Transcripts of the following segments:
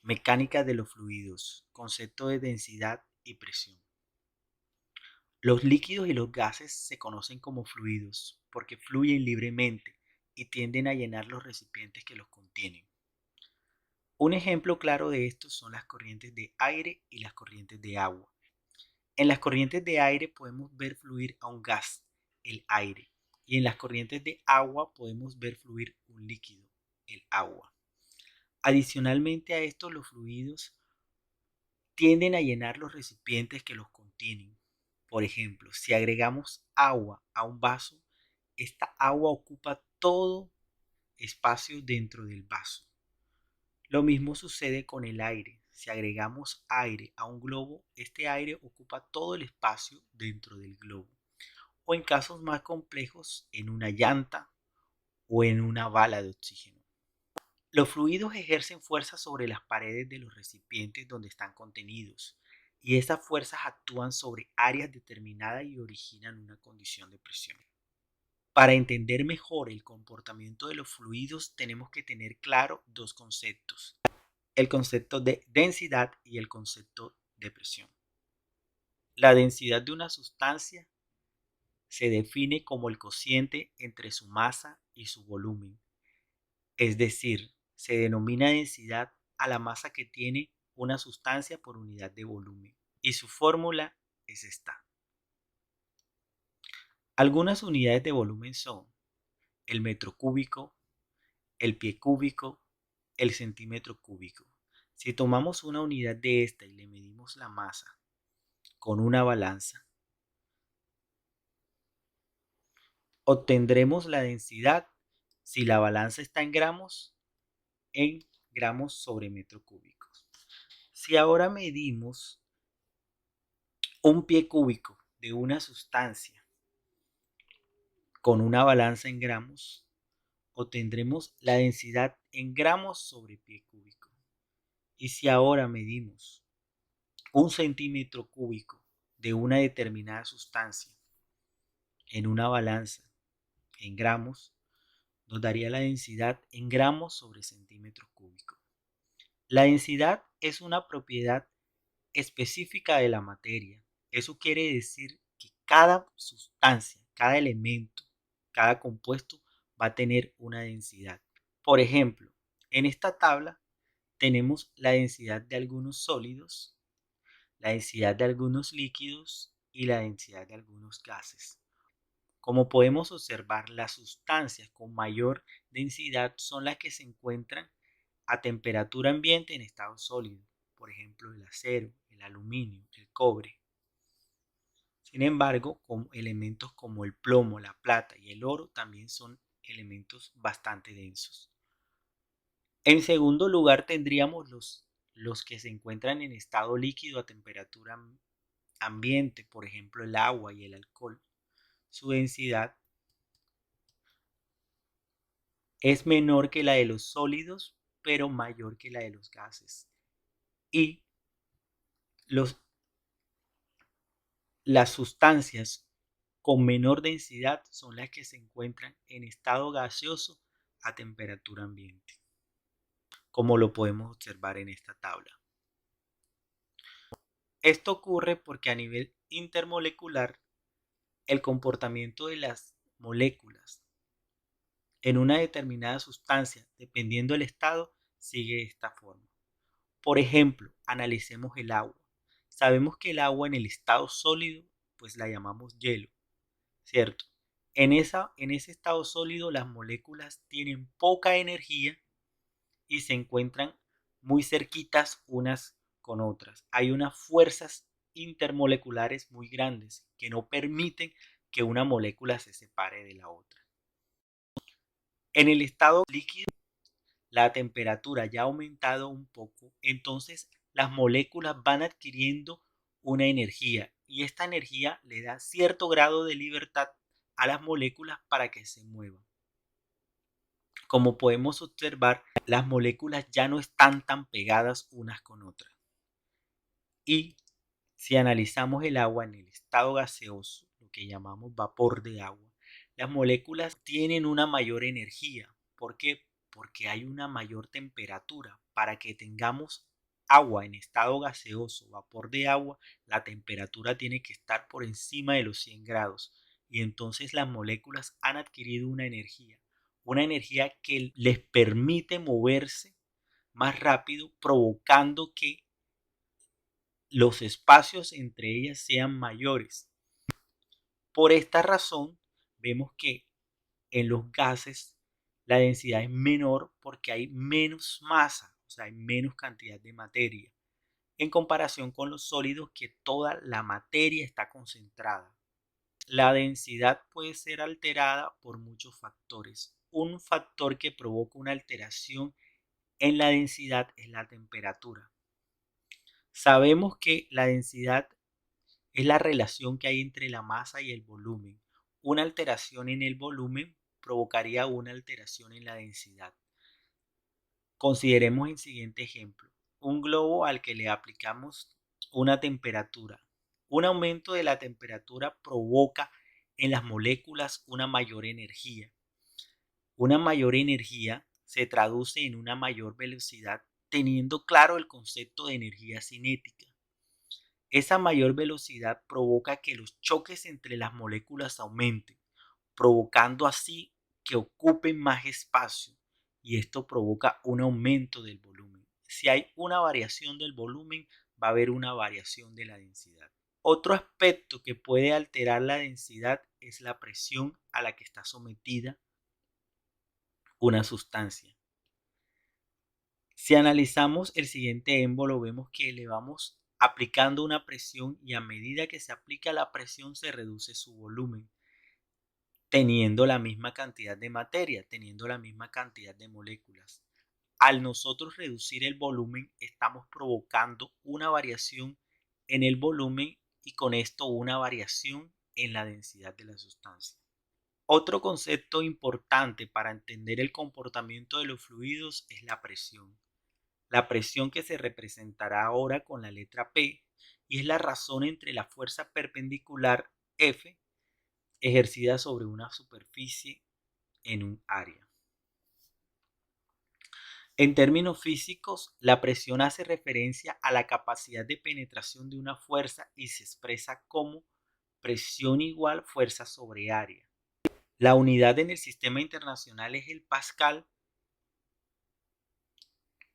Mecánica de los fluidos, concepto de densidad y presión. Los líquidos y los gases se conocen como fluidos porque fluyen libremente y tienden a llenar los recipientes que los contienen. Un ejemplo claro de esto son las corrientes de aire y las corrientes de agua. En las corrientes de aire podemos ver fluir a un gas, el aire, y en las corrientes de agua podemos ver fluir un líquido, el agua. Adicionalmente a esto, los fluidos tienden a llenar los recipientes que los contienen. Por ejemplo, si agregamos agua a un vaso, esta agua ocupa todo espacio dentro del vaso. Lo mismo sucede con el aire. Si agregamos aire a un globo, este aire ocupa todo el espacio dentro del globo. O en casos más complejos, en una llanta o en una bala de oxígeno. Los fluidos ejercen fuerza sobre las paredes de los recipientes donde están contenidos, y esas fuerzas actúan sobre áreas determinadas y originan una condición de presión. Para entender mejor el comportamiento de los fluidos tenemos que tener claro dos conceptos, el concepto de densidad y el concepto de presión. La densidad de una sustancia se define como el cociente entre su masa y su volumen, es decir, se denomina densidad a la masa que tiene una sustancia por unidad de volumen, y su fórmula es esta. Algunas unidades de volumen son el metro cúbico, el pie cúbico, el centímetro cúbico. Si tomamos una unidad de esta y le medimos la masa con una balanza, obtendremos la densidad, si la balanza está en gramos sobre metro cúbico. Si ahora medimos un pie cúbico de una sustancia con una balanza en gramos, obtendremos la densidad en gramos sobre pie cúbico. Y si ahora medimos un centímetro cúbico de una determinada sustancia en una balanza en gramos, nos daría la densidad en gramos sobre centímetro cúbico. La densidad es una propiedad específica de la materia. Eso quiere decir que cada sustancia, cada elemento, cada compuesto va a tener una densidad. Por ejemplo, en esta tabla tenemos la densidad de algunos sólidos, la densidad de algunos líquidos y la densidad de algunos gases. Como podemos observar, las sustancias con mayor densidad son las que se encuentran a temperatura ambiente en estado sólido, por ejemplo el acero, el aluminio, el cobre. Sin embargo, elementos como el plomo, la plata y el oro también son elementos bastante densos. En segundo lugar tendríamos los que se encuentran en estado líquido a temperatura ambiente, por ejemplo el agua y el alcohol. Su densidad es menor que la de los sólidos, pero mayor que la de los gases. Y las sustancias con menor densidad son las que se encuentran en estado gaseoso a temperatura ambiente, como lo podemos observar en esta tabla. Esto ocurre porque a nivel intermolecular, el comportamiento de las moléculas en una determinada sustancia, dependiendo del estado, sigue de esta forma. Por ejemplo, analicemos el agua. Sabemos que el agua en el estado sólido, pues la llamamos hielo, ¿cierto? En ese estado sólido las moléculas tienen poca energía y se encuentran muy cerquitas unas con otras. Hay unas fuerzas intermoleculares muy grandes que no permiten que una molécula se separe de la otra. En el estado líquido, la temperatura ya ha aumentado un poco, entonces las moléculas van adquiriendo una energía y esta energía le da cierto grado de libertad a las moléculas para que se muevan. Como podemos observar, las moléculas ya no están tan pegadas unas con otras. Y si analizamos el agua en el estado gaseoso, lo que llamamos vapor de agua, las moléculas tienen una mayor energía. ¿Por qué? Porque hay una mayor temperatura para que tengamos agua en estado gaseoso, vapor de agua, la temperatura tiene que estar por encima de los 100 grados y entonces las moléculas han adquirido una energía que les permite moverse más rápido, provocando que los espacios entre ellas sean mayores. Por esta razón, vemos que en los gases la densidad es menor porque hay menos masa, o sea, hay menos cantidad de materia, en comparación con los sólidos que toda la materia está concentrada. La densidad puede ser alterada por muchos factores. Un factor que provoca una alteración en la densidad es la temperatura. Sabemos que la densidad es la relación que hay entre la masa y el volumen. Una alteración en el volumen provocaría una alteración en la densidad. Consideremos el siguiente ejemplo. Un globo al que le aplicamos una temperatura. Un aumento de la temperatura provoca en las moléculas una mayor energía. Una mayor energía se traduce en una mayor velocidad, teniendo claro el concepto de energía cinética. Esa mayor velocidad provoca que los choques entre las moléculas aumenten, provocando así que ocupen más espacio y esto provoca un aumento del volumen. Si hay una variación del volumen, va a haber una variación de la densidad. Otro aspecto que puede alterar la densidad es la presión a la que está sometida una sustancia. Si analizamos el siguiente émbolo, vemos que le vamos aplicando una presión y a medida que se aplica la presión se reduce su volumen, teniendo la misma cantidad de materia, teniendo la misma cantidad de moléculas. Al nosotros reducir el volumen, estamos provocando una variación en el volumen y con esto una variación en la densidad de la sustancia. Otro concepto importante para entender el comportamiento de los fluidos es la presión. La presión que se representará ahora con la letra P y es la razón entre la fuerza perpendicular F ejercida sobre una superficie en un área. En términos físicos, la presión hace referencia a la capacidad de penetración de una fuerza y se expresa como presión igual fuerza sobre área. La unidad en el sistema internacional es el pascal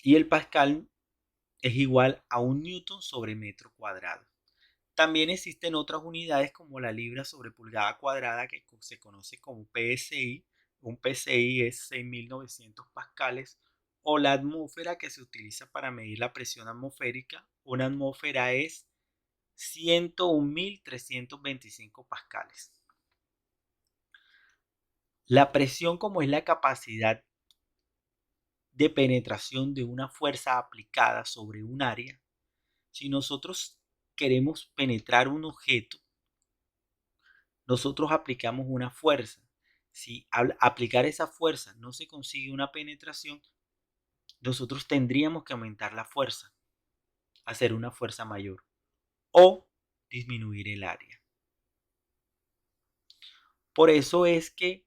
y el pascal es igual a 1 newton sobre metro cuadrado. También existen otras unidades como la libra sobre pulgada cuadrada que se conoce como PSI. Un PSI es 6.900 pascales o la atmósfera que se utiliza para medir la presión atmosférica. Una atmósfera es 101.325 pascales. La presión, como es la capacidad de penetración de una fuerza aplicada sobre un área, si nosotros queremos penetrar un objeto, nosotros aplicamos una fuerza. Si al aplicar esa fuerza no se consigue una penetración, nosotros tendríamos que aumentar la fuerza, hacer una fuerza mayor o disminuir el área. Por eso es que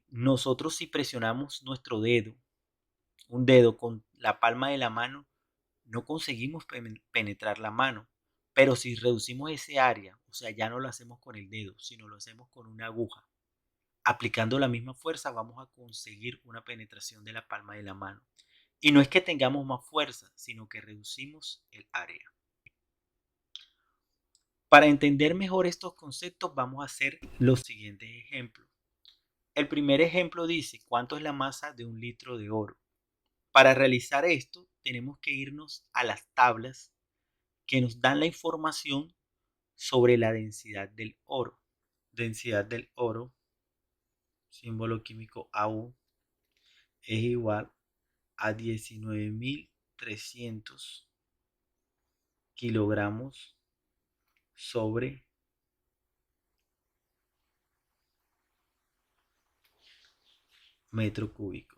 nosotros si presionamos nuestro dedo, un dedo con la palma de la mano, no conseguimos penetrar la mano. Pero si reducimos ese área, o sea, ya no lo hacemos con el dedo, sino lo hacemos con una aguja, aplicando la misma fuerza vamos a conseguir una penetración de la palma de la mano. Y no es que tengamos más fuerza, sino que reducimos el área. Para entender mejor estos conceptos vamos a hacer los siguientes ejemplos. El primer ejemplo dice, ¿cuánto es la masa de 1 litro de oro? Para realizar esto tenemos que irnos a las tablas que nos dan la información sobre la densidad del oro. Densidad del oro, símbolo químico AU, es igual a 19.300 kilogramos sobre metro cúbico.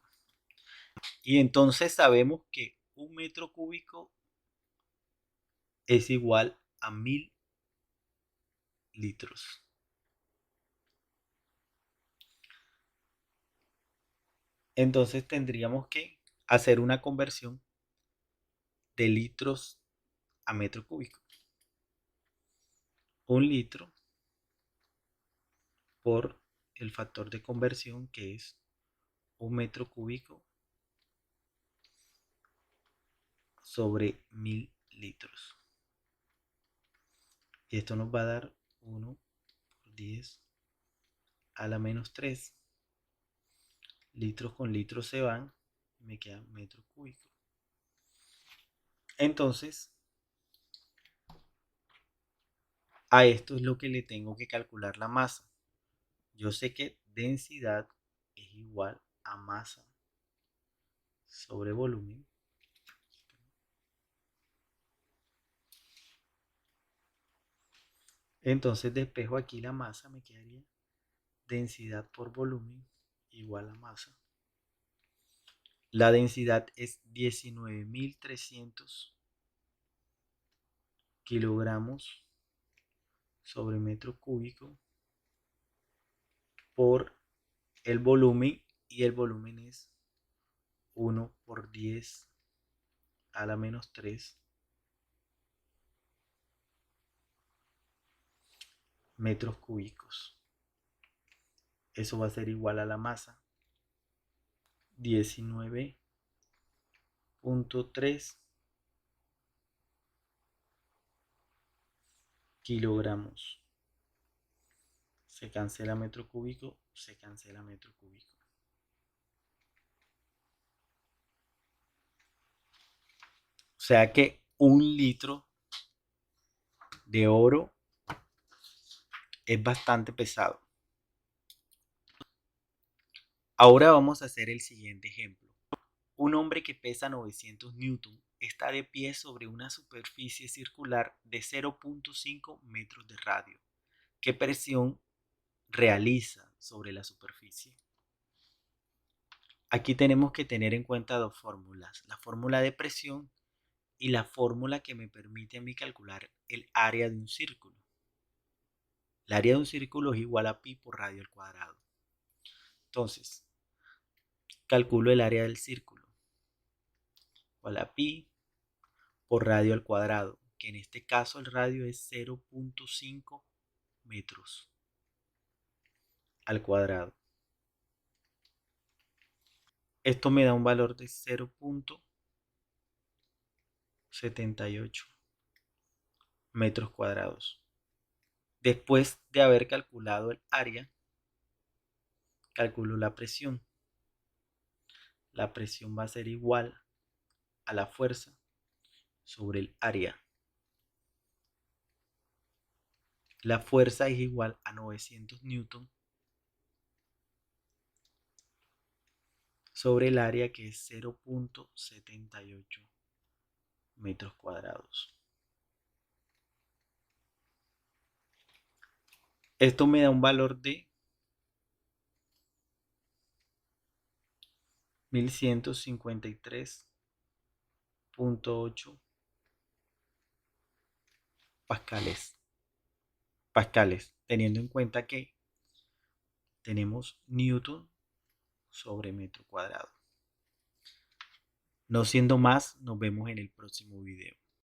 Y entonces sabemos que 1 metro cúbico es igual a 1.000 litros. Entonces tendríamos que hacer una conversión de litros a metro cúbico. 1 litro por el factor de conversión, que es 1 metro cúbico sobre 1000 litros. Y esto nos va a dar 1 por 10 a la menos 3. Litros con litros se van y me queda metro cúbico. Entonces, a esto es lo que le tengo que calcular la masa. Yo sé que densidad es igual a masa sobre volumen. Entonces despejo aquí la masa, me quedaría densidad por volumen igual a masa. La densidad es 19.300 kilogramos sobre metro cúbico por el volumen, y el volumen es 1 por 10 a la menos 3 metros cúbicos. Eso va a ser igual a la masa 19.3 kilogramos. Se cancela metro cúbico, se cancela metro cúbico. O sea que 1 litro de oro es bastante pesado. Ahora vamos a hacer el siguiente ejemplo. Un hombre que pesa 900 newton está de pie sobre una superficie circular de 0.5 metros de radio. ¿Qué presión realiza sobre la superficie? Aquí tenemos que tener en cuenta dos fórmulas: la fórmula de presión y la fórmula que me permite a mí calcular el área de un círculo. El área de un círculo es igual a pi por radio al cuadrado. Entonces, calculo el área del círculo, igual a pi por radio al cuadrado, que en este caso el radio es 0.5 metros al cuadrado. Esto me da un valor de 0.78 metros cuadrados. Después de haber calculado el área, calculo la presión. La presión va a ser igual a la fuerza sobre el área. La fuerza es igual a 900 newton sobre el área, que es 0.78 metros cuadrados. Esto me da un valor de 1153.8 pascales, teniendo en cuenta que tenemos newton sobre metro cuadrado. No siendo más, nos vemos en el próximo video.